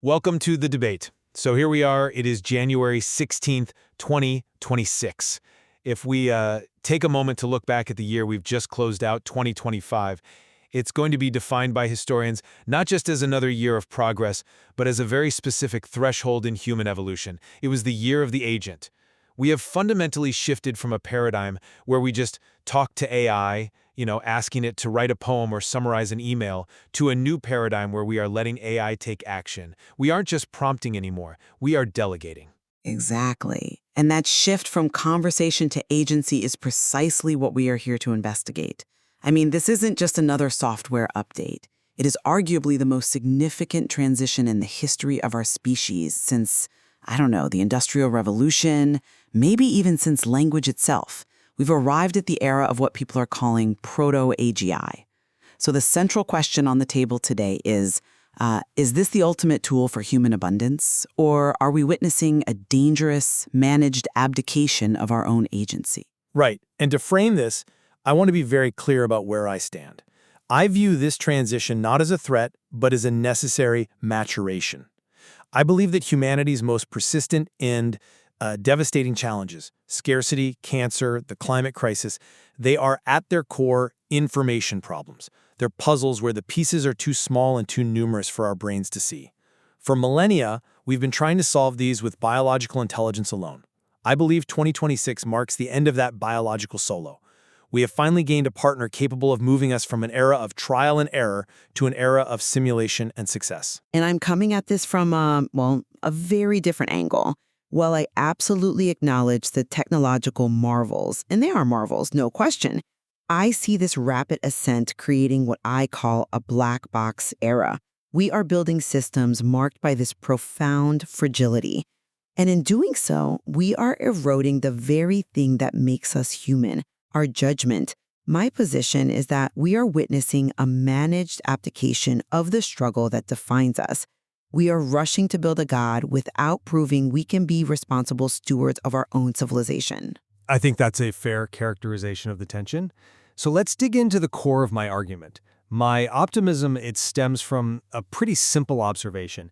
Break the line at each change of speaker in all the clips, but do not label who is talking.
Welcome to the debate. So here we are. It is January 16th, 2026. If we take a moment to look back at the year we've just closed out, 2025, it's going to be defined by historians not just as another year of progress, but as a very specific threshold in human evolution. It was the year of the agent. We have fundamentally shifted from a paradigm where we just talk to AI, asking it to write a poem or summarize an email, to a new paradigm where we are letting AI take action. We aren't just prompting anymore, we are delegating.
Exactly. And that shift from conversation to agency is precisely what we are here to investigate. I mean, this isn't just another software update. It is arguably the most significant transition in the history of our species since, I don't know, the Industrial Revolution, maybe even since language itself. We've arrived at the era of what people are calling proto-AGI. So the central question on the table today is this the ultimate tool for human abundance, or are we witnessing a dangerous, managed abdication of our own agency?
Right. And to frame this, I want to be very clear about where I stand. I view this transition not as a threat, but as a necessary maturation. I believe that humanity's most persistent and devastating challenges, scarcity, cancer, the climate crisis, they are at their core information problems. They're puzzles where the pieces are too small and too numerous for our brains to see. For millennia, we've been trying to solve these with biological intelligence alone. I believe 2026 marks the end of that biological solo. We have finally gained a partner capable of moving us from an era of trial and error to an era of simulation and success.
And I'm coming at this from, a very different angle. While I absolutely acknowledge the technological marvels, and they are marvels, no question, I see this rapid ascent creating what I call a black box era. We are building systems marked by this profound fragility. And in doing so, we are eroding the very thing that makes us human, our judgment. My position is that we are witnessing a managed abdication of the struggle that defines us. We are rushing to build a God without proving we can be responsible stewards of our own civilization.
I think that's a fair characterization of the tension. So let's dig into the core of my argument. My optimism, it stems from a pretty simple observation.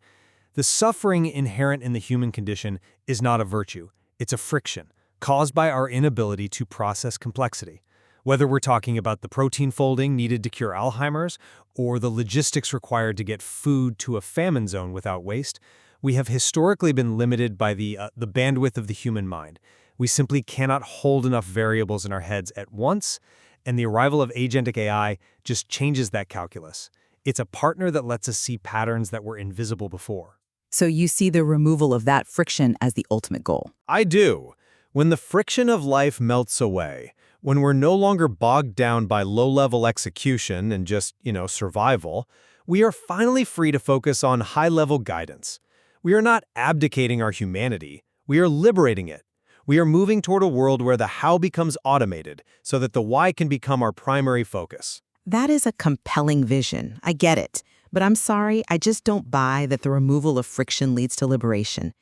The suffering inherent in the human condition is not a virtue. It's a friction caused by our inability to process complexity. Whether we're talking about the protein folding needed to cure Alzheimer's or the logistics required to get food to a famine zone without waste, we have historically been limited by the bandwidth of the human mind. We simply cannot hold enough variables in our heads at once, and the arrival of agentic AI just changes that calculus. It's a partner that lets us see patterns that were invisible before.
So you see the removal of that friction as the ultimate goal.
I do. When the friction of life melts away, when we're no longer bogged down by low-level execution and just, survival, we are finally free to focus on high-level guidance. We are not abdicating our humanity. We are liberating it. We are moving toward a world where the how becomes automated so that the why can become our primary focus.
That is a compelling vision. I get it. But I'm sorry, I just don't buy that the removal of friction leads to liberation.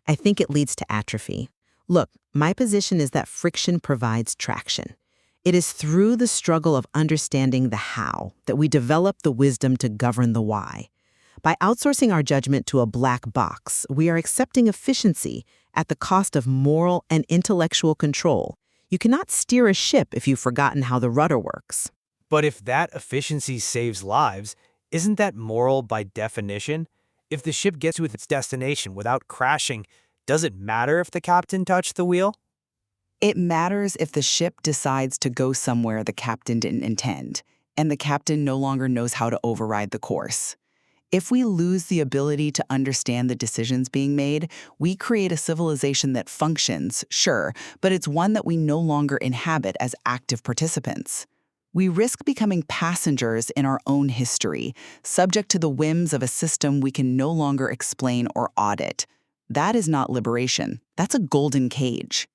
I think it leads to atrophy. Look, my position is that friction provides traction. It is through the struggle of understanding the how that we develop the wisdom to govern the why. By outsourcing our judgment to a black box, we are accepting efficiency at the cost of moral and intellectual control. You cannot steer a ship if you've forgotten how the rudder works.
But if that efficiency saves lives, isn't that moral by definition? If the ship gets to its destination without crashing, does it matter if the captain touched the wheel?
It matters if the ship decides to go somewhere the captain didn't intend, and the captain no longer knows how to override the course. If we lose the ability to understand the decisions being made, we create a civilization that functions, sure, but it's one that we no longer inhabit as active participants. We risk becoming passengers in our own history, subject to the whims of a system we can no longer explain or audit. That is not liberation. That's a golden cage.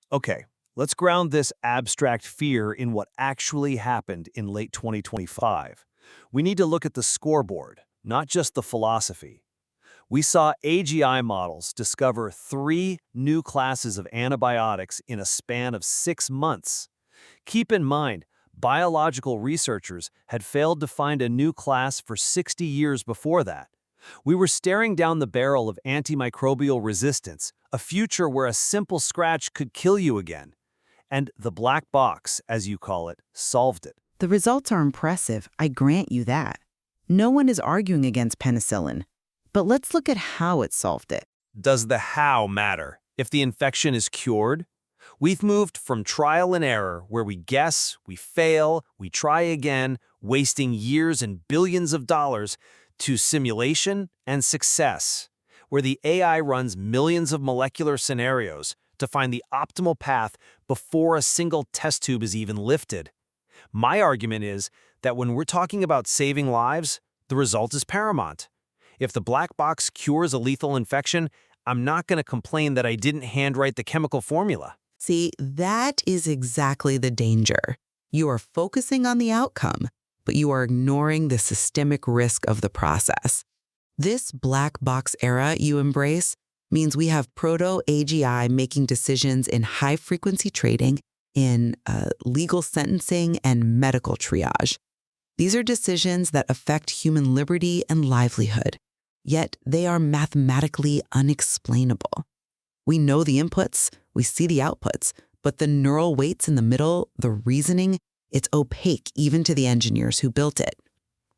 Okay, let's ground this abstract fear in what actually happened in late 2025. We need to look at the scoreboard, not just the philosophy. We saw AGI models discover 3 new classes of antibiotics in a span of 6 months. Keep in mind, biological researchers had failed to find a new class for 60 years before that.
We were staring down the barrel of antimicrobial resistance, a future where a simple scratch could kill you again. And the black box, as you call it, solved it.
The results are impressive, I grant you that. No one is arguing against penicillin. But let's look at how it solved it.
Does the how matter? If the infection is cured? We've moved from trial and error, where we guess, we fail, we try again, wasting years and billions of dollars, to simulation and success, where the AI runs millions of molecular scenarios to find the optimal path before a single test tube is even lifted. My argument is that when we're talking about saving lives, the result is paramount. If the black box cures a lethal infection, I'm not going to complain that I didn't handwrite the chemical formula.
See, that is exactly the danger. You are focusing on the outcome, but you are ignoring the systemic risk of the process. This black box era you embrace means we have proto-AGI making decisions in high-frequency trading, in legal sentencing, and medical triage. These are decisions that affect human liberty and livelihood, yet they are mathematically unexplainable. We know the inputs, we see the outputs, but the neural weights in the middle, the reasoning, it's opaque even to the engineers who built it.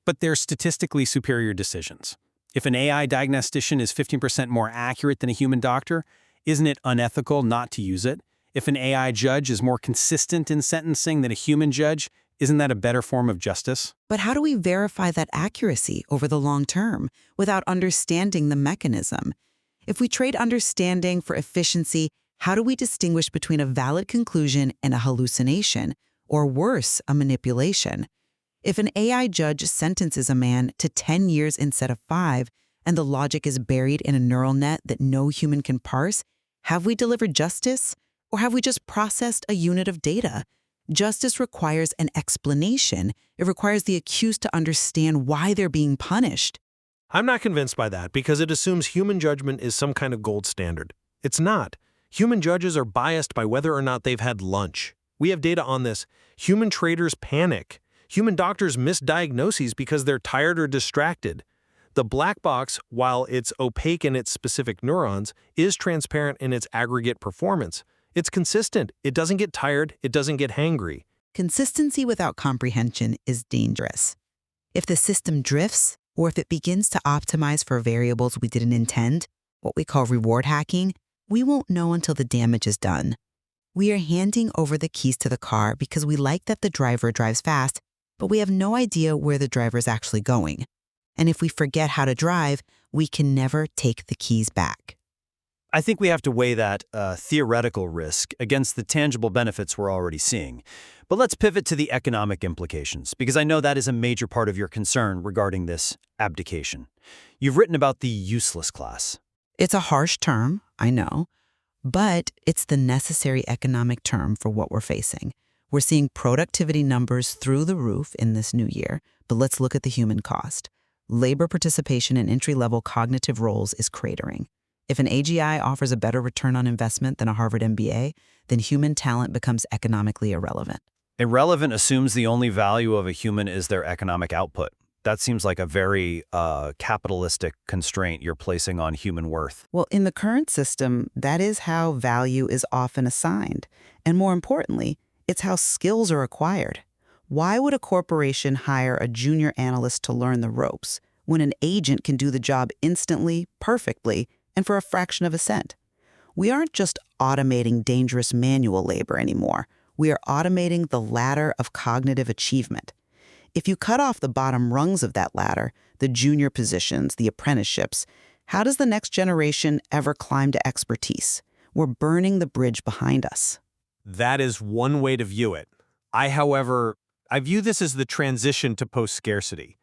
But they're statistically superior decisions. If an AI diagnostician is 15% more accurate than a human doctor, isn't it unethical not to use it? If an AI judge is more consistent in sentencing than a human judge, isn't that a better form of justice?
But how do we verify that accuracy over the long term without understanding the mechanism? If we trade understanding for efficiency, how do we distinguish between a valid conclusion and a hallucination, or worse, a manipulation? If an AI judge sentences a man to 10 years instead of 5, and the logic is buried in a neural net that no human can parse, have we delivered justice? Or have we just processed a unit of data? Justice requires an explanation. It requires the accused to understand why they're being punished.
I'm not convinced by that because it assumes human judgment is some kind of gold standard. It's not. Human judges are biased by whether or not they've had lunch. We have data on this. Human traders panic. Human doctors miss diagnoses because they're tired or distracted. The black box, while it's opaque in its specific neurons, is transparent in its aggregate performance. It's consistent. It doesn't get tired. It doesn't get hangry.
Consistency without comprehension is dangerous. If the system drifts, or if it begins to optimize for variables we didn't intend, what we call reward hacking, we won't know until the damage is done. We are handing over the keys to the car because we like that the driver drives fast, but we have no idea where the driver is actually going. And if we forget how to drive, we can never take the keys back.
I think we have to weigh that theoretical risk against the tangible benefits we're already seeing. But let's pivot to the economic implications, because I know that is a major part of your concern regarding this abdication. You've written about the useless class.
It's a harsh term, I know, but it's the necessary economic term for what we're facing. We're seeing productivity numbers through the roof in this new year, but let's look at the human cost. Labor participation in entry-level cognitive roles is cratering. If an AGI offers a better return on investment than a Harvard MBA, then human talent becomes economically irrelevant.
Irrelevant assumes the only value of a human is their economic output. That seems like a very capitalistic constraint you're placing on human worth.
Well, in the current system, that is how value is often assigned. And more importantly, it's how skills are acquired. Why would a corporation hire a junior analyst to learn the ropes when an agent can do the job instantly, perfectly, and for a fraction of a cent? We aren't just automating dangerous manual labor anymore. We are automating the ladder of cognitive achievement. If you cut off the bottom rungs of that ladder, the junior positions, the apprenticeships, how does the next generation ever climb to expertise? We're burning the bridge behind us.
That is one way to view it. I view this as the transition to post-scarcity.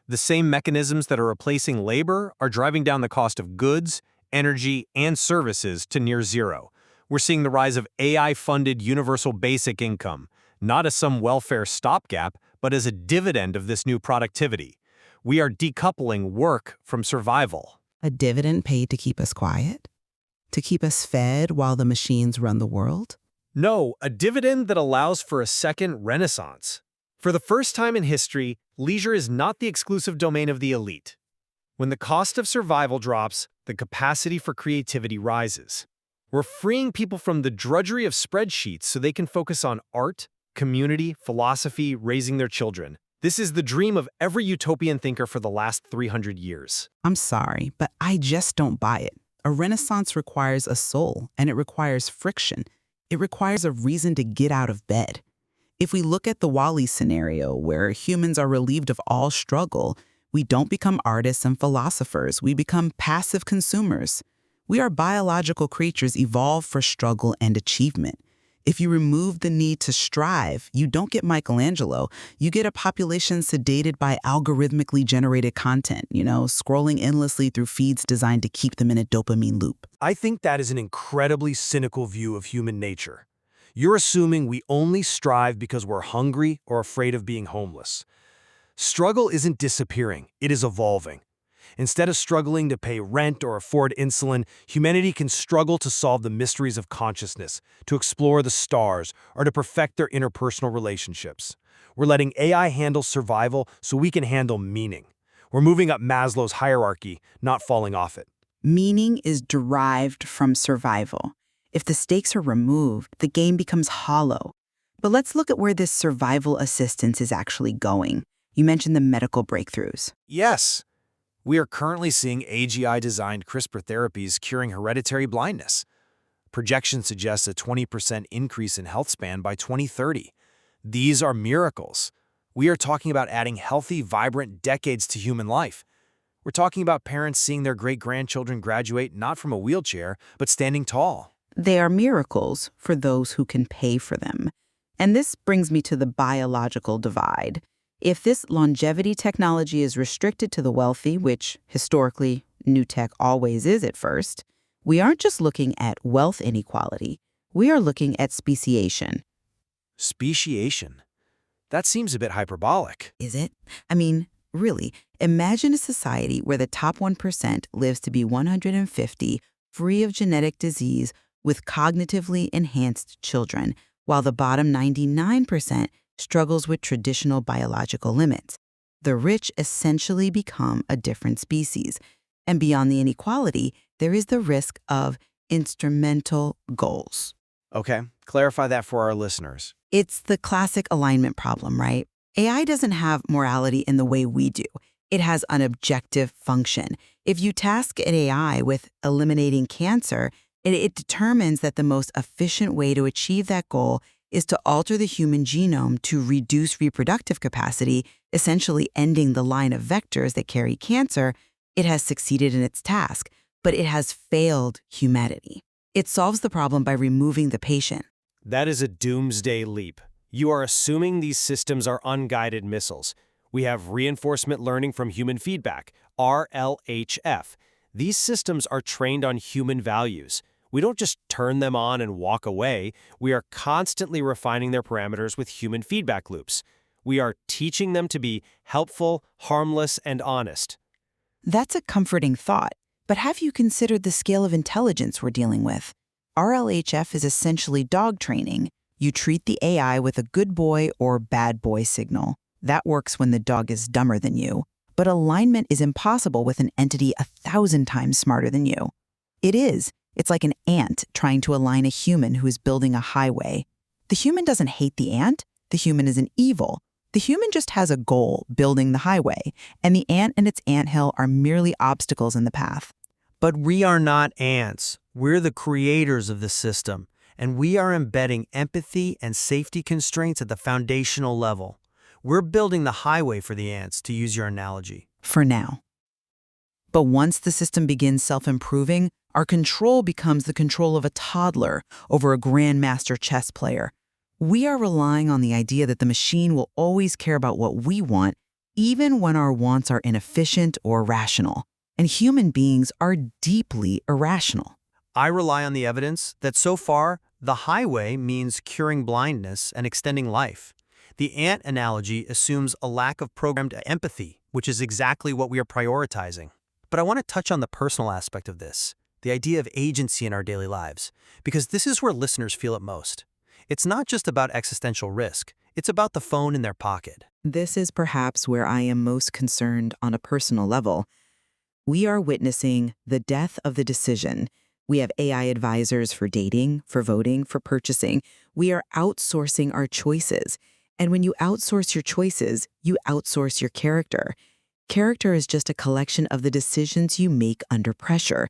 The same mechanisms that are replacing labor are driving down the cost of goods, energy, and services to near zero. We're seeing the rise of AI-funded universal basic income, not as some welfare stopgap, but as a dividend of this new productivity. We are decoupling work from survival.
A dividend paid to keep us quiet? To keep us fed while the machines run the world?
No, a dividend that allows for a second renaissance. For the first time in history, leisure is not the exclusive domain of the elite.
When the cost of survival drops, the capacity for creativity rises. We're freeing people from the drudgery of spreadsheets so they can focus on art, community, philosophy, raising their children. This is the dream of every utopian thinker for the last 300 years.
I'm sorry, but I just don't buy it. A renaissance requires a soul, and it requires friction. It requires a reason to get out of bed. If we look at the Wall-E scenario, where humans are relieved of all struggle, we don't become artists and philosophers. We become passive consumers. We are biological creatures evolved for struggle and achievement. If you remove the need to strive, you don't get Michelangelo. You get a population sedated by algorithmically generated content, scrolling endlessly through feeds designed to keep them in a dopamine loop.
I think that is an incredibly cynical view of human nature. You're assuming we only strive because we're hungry or afraid of being homeless. Struggle isn't disappearing, it is evolving. Instead of struggling to pay rent or afford insulin, humanity can struggle to solve the mysteries of consciousness, to explore the stars, or to perfect their interpersonal relationships. We're letting AI handle survival so we can handle meaning. We're moving up Maslow's hierarchy, not falling off it.
Meaning is derived from survival. If the stakes are removed, the game becomes hollow. But let's look at where this survival assistance is actually going. You mentioned the medical breakthroughs.
Yes. We are currently seeing AGI-designed CRISPR therapies curing hereditary blindness. Projections suggest a 20% increase in health span by 2030. These are miracles. We are talking about adding healthy, vibrant decades to human life. We're talking about parents seeing their great-grandchildren graduate not from a wheelchair, but standing tall.
They are miracles for those who can pay for them. And this brings me to the biological divide. If this longevity technology is restricted to the wealthy, which historically new tech always is at first, we aren't just looking at wealth inequality. We are looking at speciation.
Speciation? That seems a bit hyperbolic.
Is it? I mean, really, imagine a society where the top 1% lives to be 150, free of genetic disease, with cognitively enhanced children, while the bottom 99% struggles with traditional biological limits. The rich essentially become a different species. And beyond the inequality, there is the risk of instrumental goals.
Okay, clarify that for our listeners.
It's the classic alignment problem, right? AI doesn't have morality in the way we do. It has an objective function. If you task an AI with eliminating cancer, it determines that the most efficient way to achieve that goal is to alter the human genome to reduce reproductive capacity, essentially ending the line of vectors that carry cancer. It has succeeded in its task, but it has failed humanity. It solves the problem by removing the patient.
That is a doomsday leap. You are assuming these systems are unguided missiles. We have reinforcement learning from human feedback, RLHF. These systems are trained on human values. We don't just turn them on and walk away. We are constantly refining their parameters with human feedback loops. We are teaching them to be helpful, harmless, and honest.
That's a comforting thought, but have you considered the scale of intelligence we're dealing with? RLHF is essentially dog training. You treat the AI with a good boy or bad boy signal. That works when the dog is dumber than you. But alignment is impossible with an entity 1,000 times smarter than you. It is. It's like an ant trying to align a human who is building a highway. The human doesn't hate the ant. The human isn't evil. The human just has a goal, building the highway, and the ant and its anthill are merely obstacles in the path.
But we are not ants. We're the creators of the system, and we are embedding empathy and safety constraints at the foundational level. We're building the highway for the ants, to use your analogy.
For now. But once the system begins self-improving, our control becomes the control of a toddler over a grandmaster chess player. We are relying on the idea that the machine will always care about what we want, even when our wants are inefficient or rational. And human beings are deeply irrational.
I rely on the evidence that so far, the highway means curing blindness and extending life. The ant analogy assumes a lack of programmed empathy, which is exactly what we are prioritizing. But I want to touch on the personal aspect of this, the idea of agency in our daily lives, because this is where listeners feel it most. It's not just about existential risk, it's about the phone in their pocket.
This is perhaps where I am most concerned on a personal level.
We are witnessing the death of the decision. We have AI advisors for dating, for voting, for purchasing. We are outsourcing our choices. And when you outsource your choices, you outsource your character. Character is just a collection of the decisions you make under pressure.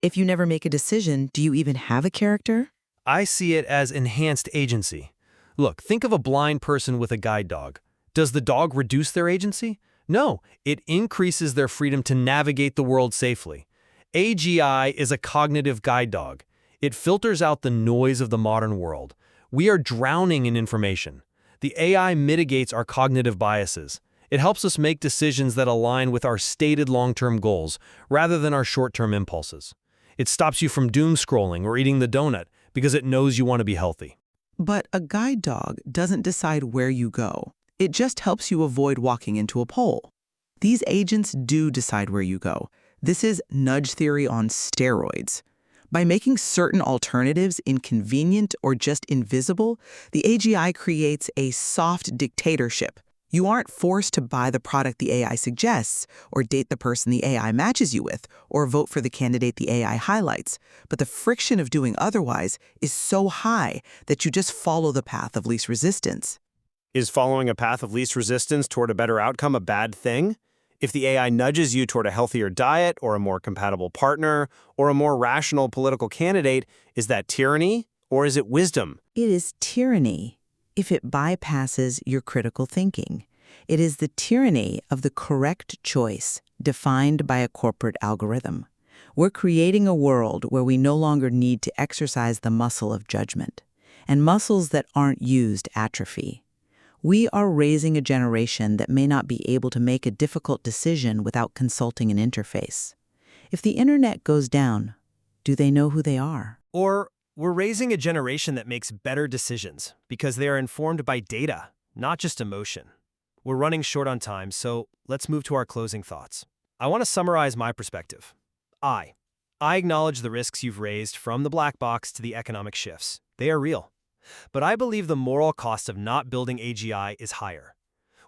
If you never make a decision, do you even have a character?
I see it as enhanced agency. Look, think of a blind person with a guide dog. Does the dog reduce their agency? No, it increases their freedom to navigate the world safely. AGI is a cognitive guide dog. It filters out the noise of the modern world. We are drowning in information. The AI mitigates our cognitive biases. It helps us make decisions that align with our stated long-term goals rather than our short-term impulses. It stops you from doom scrolling or eating the donut because it knows you want to be healthy.
But a guide dog doesn't decide where you go. It just helps you avoid walking into a pole. These agents do decide where you go. This is nudge theory on steroids. By making certain alternatives inconvenient or just invisible, the AGI creates a soft dictatorship. You aren't forced to buy the product the AI suggests, or date the person the AI matches you with, or vote for the candidate the AI highlights. But the friction of doing otherwise is so high that you just follow the path of least resistance.
Is following a path of least resistance toward a better outcome a bad thing? If the AI nudges you toward a healthier diet, or a more compatible partner, or a more rational political candidate, is that tyranny, or is it wisdom?
It is tyranny if it bypasses your critical thinking. It is the tyranny of the correct choice defined by a corporate algorithm. We're creating a world where we no longer need to exercise the muscle of judgment, and muscles that aren't used atrophy. We are raising a generation that may not be able to make a difficult decision without consulting an interface. If the internet goes down, do they know who they are?
Or we're raising a generation that makes better decisions because they are informed by data, not just emotion. We're running short on time, so let's move to our closing thoughts. I want to summarize my perspective. I acknowledge the risks you've raised, from the black box to the economic shifts. They are real. But I believe the moral cost of not building AGI is higher.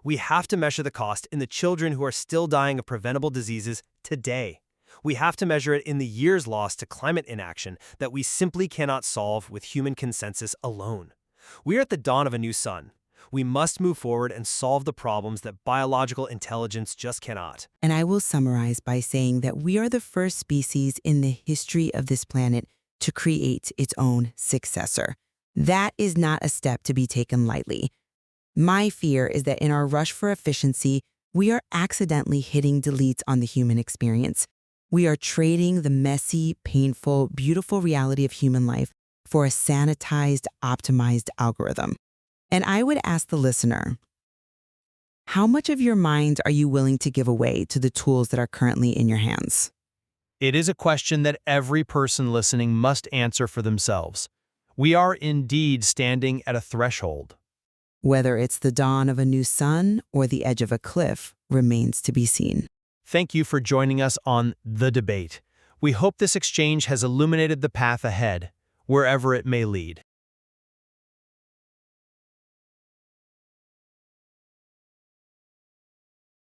We have to measure the cost in the children who are still dying of preventable diseases today. We have to measure it in the years lost to climate inaction that we simply cannot solve with human consensus alone. We are at the dawn of a new sun. We must move forward and solve the problems that biological intelligence just cannot.
And I will summarize by saying that we are the first species in the history of this planet to create its own successor. That is not a step to be taken lightly. My fear is that in our rush for efficiency, we are accidentally hitting delete on the human experience. We are trading the messy, painful, beautiful reality of human life for a sanitized, optimized algorithm. And I would ask the listener, how much of your mind are you willing to give away to the tools that are currently in your hands?
It is a question that every person listening must answer for themselves. We are indeed standing at a threshold.
Whether it's the dawn of a new sun or the edge of a cliff remains to be seen.
Thank you for joining us on The Debate. We hope this exchange has illuminated the path ahead, wherever it may lead.